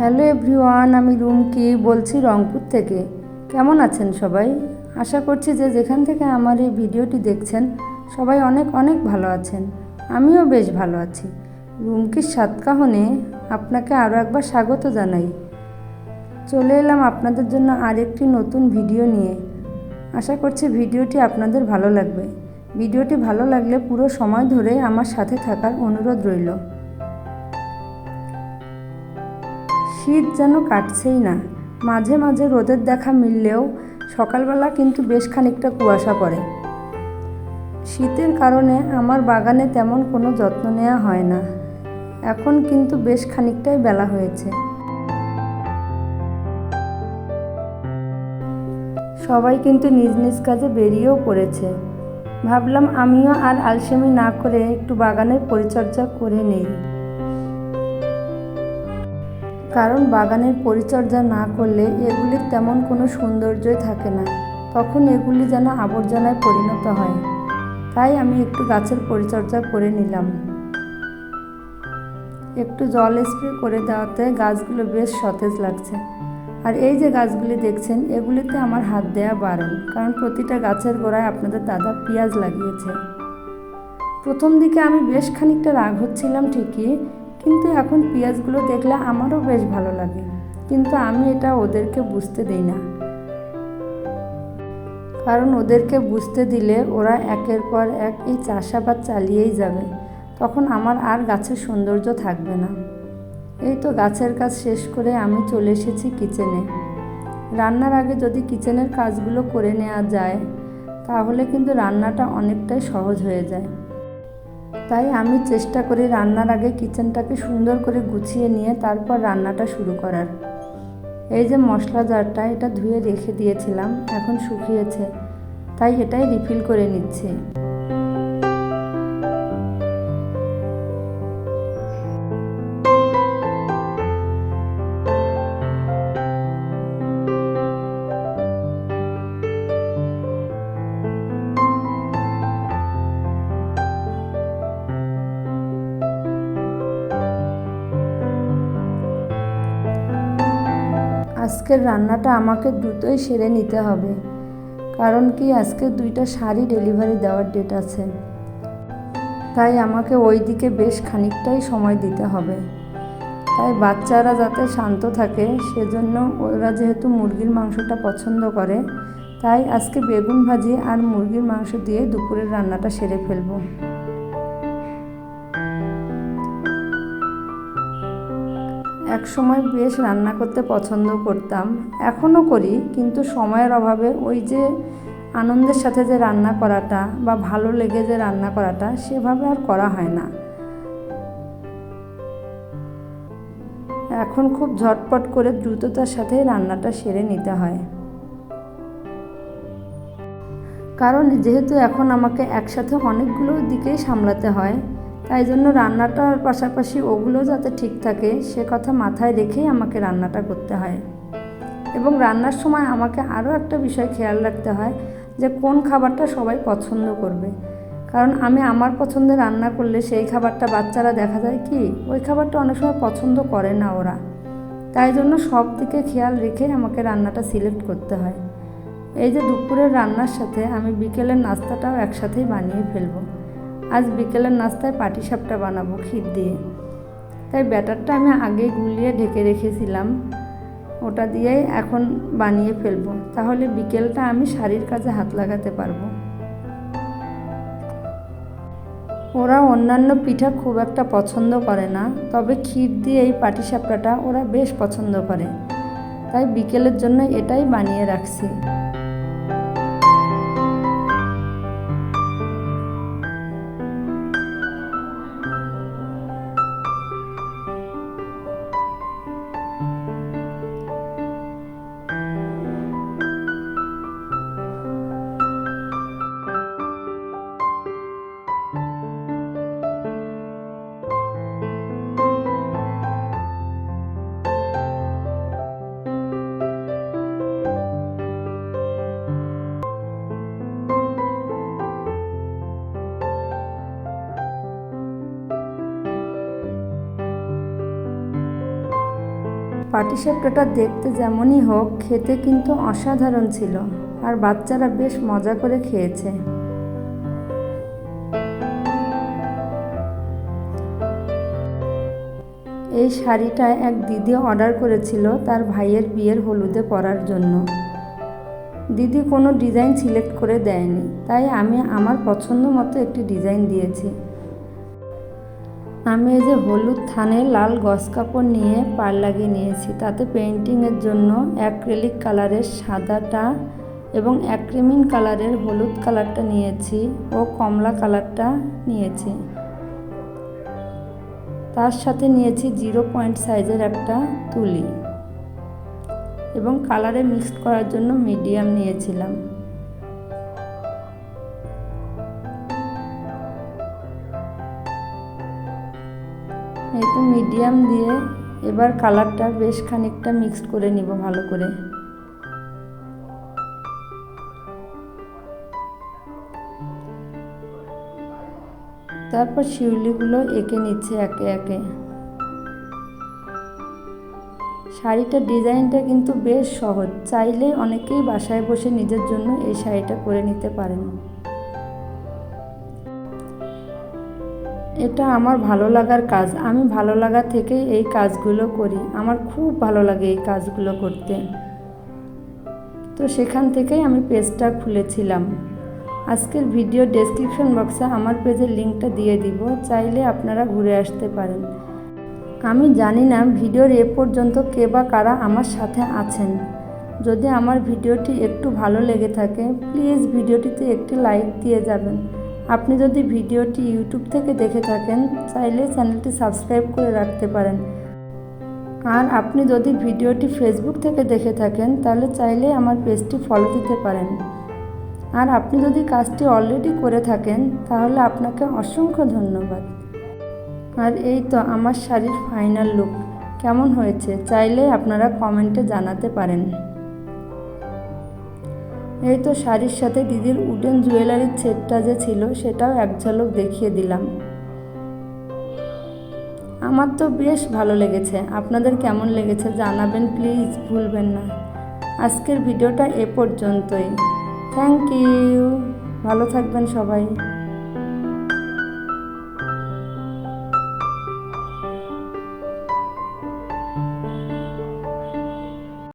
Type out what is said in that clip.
Hello everyone, আমি রুমকি বলছি রংপুর থেকে। কেমন আছেন সবাই? আশা করছি যে যেখান থেকে আমার এই ভিডিওটি দেখছেন সবাই অনেক অনেক ভালো আছেন। আমিও বেশ ভালো আছি। রুমকির সাতকাহনে আপনাকে আরও একবার স্বাগত জানাই। চলে এলাম আপনাদের জন্য আরেকটি নতুন ভিডিও নিয়ে। আশা করছি ভিডিওটি আপনাদের ভালো লাগবে। ভিডিওটি ভালো লাগলে পুরো সময় ধরে আমার সাথে থাকার অনুরোধ রইল। শীত যেন কাটছেই না। মাঝে মাঝে রোদের দেখা মিললেও সকালবেলা কিন্তু বেশ খানিকটা কুয়াশা পড়ে। শীতের কারণে আমার বাগানে তেমন কোনো যত্ন নেওয়া হয় না। এখন কিন্তু বেশ খানিকটাই বেলা হয়েছে। সবাই কিন্তু নিজ নিজ কাজে বেরিয়েও পড়েছে। ভাবলাম আমিও আর আলসেমি না করে একটু বাগানের পরিচর্যা করে নেই। কারণ বাগানের পরিচর্যা না করলে এগুলির তেমন কোনো সৌন্দর্যই থাকে না, তখন এগুলি যেন আবর্জনায় পরিণত হয়। তাই আমি একটু গাছের পরিচর্যা করে নিলাম। একটু জল স্প্রে করে দেওয়াতে গাছগুলো বেশ সতেজ লাগছে। আর এই যে গাছগুলি দেখছেন, এগুলিতে আমার হাত দেওয়া বারণ, কারণ প্রতিটা গাছের গোড়ায় আপনাদের দাদা পেঁয়াজ লাগিয়েছে। প্রথম দিকে আমি বেশ খানিকটা রাগ হচ্ছিলাম ঠিকই, কিন্তু এখন পেঁয়াজগুলো দেখলে আমারও বেশ ভালো লাগে। কিন্তু আমি এটা ওদেরকে বুঝতে দিই না, কারণ ওদেরকে বুঝতে দিলে ওরা একের পর এক এই চাষাবাদ চালিয়েই যাবে। তখন আমার আর গাছের সৌন্দর্য থাকবে না। এই তো গাছের কাজ শেষ করে আমি চলে এসেছি কিচেনে। রান্নার আগে যদি কিচেনের কাজগুলো করে নেওয়া যায় তাহলে কিন্তু রান্নাটা অনেকটাই সহজ হয়ে যায়। তাই আমি চেষ্টা করি রান্নার আগে কিচেনটাকে সুন্দর করে গুছিয়ে নিয়ে তারপর রান্নাটা শুরু করার। এই যে মশলা জারটা, এটা ধুয়ে রেখে দিয়েছিলাম, এখন শুকিয়েছে, তাই এটাই রিফিল করে নিচ্ছি। আজকের রান্নাটা আমাকে দ্রুতই সেরে নিতে হবে, কারণ কি আজকে 2টা শাড়ি ডেলিভারি দেওয়ার ডেট আছে। তাই আমাকে ওই দিকে বেশ খানিকটাই সময় দিতে হবে। তাই বাচ্চারা যাতে শান্ত থাকে সেজন্য ওরা যেহেতু মুরগির মাংসটা পছন্দ করে, তাই আজকে বেগুন ভাজি আর মুরগির মাংস দিয়ে দুপুরের রান্নাটা সেরে ফেলবো। এক সময় বেশ রান্না করতে পছন্দ করতাম, এখনও করি, কিন্তু সময়ের অভাবে ওই যে আনন্দের সাথে যে রান্না করাটা বা ভালো লেগে যে রান্না করাটা সেভাবে আর করা হয় না। এখন খুব ঝটপট করে দ্রুততার সাথে রান্নাটা সেরে নিতে হয়। কারণ যেহেতু এখন আমাকে একসাথে অনেকগুলো দিকেই সামলাতে হয়, তাই জন্য রান্নাটার পাশাপাশি ওগুলো যাতে ঠিক থাকে সে কথা মাথায় রেখেই আমাকে রান্নাটা করতে হয়। এবং রান্নার সময় আমাকে আরও একটা বিষয় খেয়াল রাখতে হয় যে কোন খাবারটা সবাই পছন্দ করবে। কারণ আমি আমার পছন্দে রান্না করলে সেই খাবারটা বাচ্চারা দেখা যায় কি ওই খাবারটা অনেক সময় পছন্দ করে না ওরা। তাই জন্য সব দিকে খেয়াল রেখে আমাকে রান্নাটা সিলেক্ট করতে হয়। এই যে দুপুরের রান্নার সাথে আমি বিকেলের নাস্তাটাও একসাথেই বানিয়ে ফেলবো। আজ বিকেলের নাস্তায় পাটিসাপটা বানাবো ক্ষীর দিয়ে। তাই ব্যাটারটা আমি আগেই গুলিয়ে ঢেকে রেখেছিলাম, ওটা দিয়েই এখন বানিয়ে ফেলবো। তাহলে বিকেলটা আমি শাড়ির কাজে হাত লাগাতে পারবো। ওরা অন্যান্য পিঠা খুব একটা পছন্দ করে না, তবে ক্ষীর দিয়ে এই পাটিসাপটাটা ওরা বেশ পছন্দ করে। তাই বিকেলের জন্য এটাই বানিয়ে রাখছি। পাটিসাপটাটা দেখতে যেমনই হোক, খেতে কিন্তু অসাধারণ ছিল, আর বাচ্চারা বেশ মজা করে খেয়েছে। এই শাড়িটা এক দিদি অর্ডার করেছিল তার ভাইয়ের বিয়ের হলুদে পরার জন্য। দিদি কোনো ডিজাইন সিলেক্ট করে দেয়নি, তাই আমি আমার পছন্দ মতো একটি ডিজাইন দিয়েছি। আমি এই যে হলুদ থানে লাল গজ কাপড় নিয়ে পাড় লাগিয়ে নিয়েছি, তাতে পেইন্টিংয়ের জন্য অ্যাক্রিলিক কালারের সাদাটা এবং অ্যাক্রিমিন কালারের হলুদ কালারটা নিয়েছি ও কমলা কালারটা নিয়েছি। তার সাথে নিয়েছি 0 সাইজের একটা তুলি এবং কালারে মিক্স করার জন্য মিডিয়াম নিয়েছিলাম। এই তো মিডিয়াম দিয়ে এবার কালারটা বেশ খানিকটা মিক্সড করে নিব ভালো করে। তারপর শিউলিগুলো এঁকে নিচ্ছে একে একে। শাড়িটার ডিজাইনটা কিন্তু বেশ সহজ, চাইলে অনেকেই বাসায় বসে নিজের জন্য এই শাড়িটা করে নিতে পারেন। এটা আমার ভালো লাগার কাজ, আমি ভালো লাগা থেকে এই কাজগুলো করি, আমার খুব ভালো লাগে এই কাজগুলো করতে। তো সেখান থেকেই আমি পেজটা খুলেছিলাম। আজকের ভিডিও ডেসক্রিপশন বক্সে আমার পেজের লিঙ্কটা দিয়ে দিব, চাইলে আপনারা ঘুরে আসতে পারেন। আমি জানি না ভিডিওর এ পর্যন্ত কে বা কারা আমার সাথে আছেন। যদি আমার ভিডিওটি একটু ভালো লেগে থাকে, প্লিজ ভিডিওটিতে একটি লাইক দিয়ে যাবেন। আপনি যদি ভিডিওটি ইউটিউব থেকে দেখে থাকেন, চাইলে চ্যানেলটি সাবস্ক্রাইব করে রাখতে পারেন। আর আপনি যদি ভিডিওটি ফেসবুক থেকে দেখে থাকেন, তাহলে চাইলে আমার পেজটি ফলো দিতে পারেন। আর আপনি যদি কাজটি অলরেডি করে থাকেন, তাহলে আপনাকে অসংখ্য ধন্যবাদ। আর এই তো আমার শাড়ির ফাইনাল লুক কেমন হয়েছে, চাইলে আপনারা কমেন্টে জানাতে পারেন। এই তো শাড়ির সাথে দিদির উডেন জুয়েলারির সেটটা যে ছিল, সেটাও এক ঝলক দেখিয়ে দিলাম। আমার তো বেশ ভালো লেগেছে, আপনাদের কেমন লেগেছে জানাবেন প্লিজ, ভুলবেন না। আজকের ভিডিওটা এ পর্যন্তই। থ্যাংক ইউ, ভালো থাকবেন সবাই।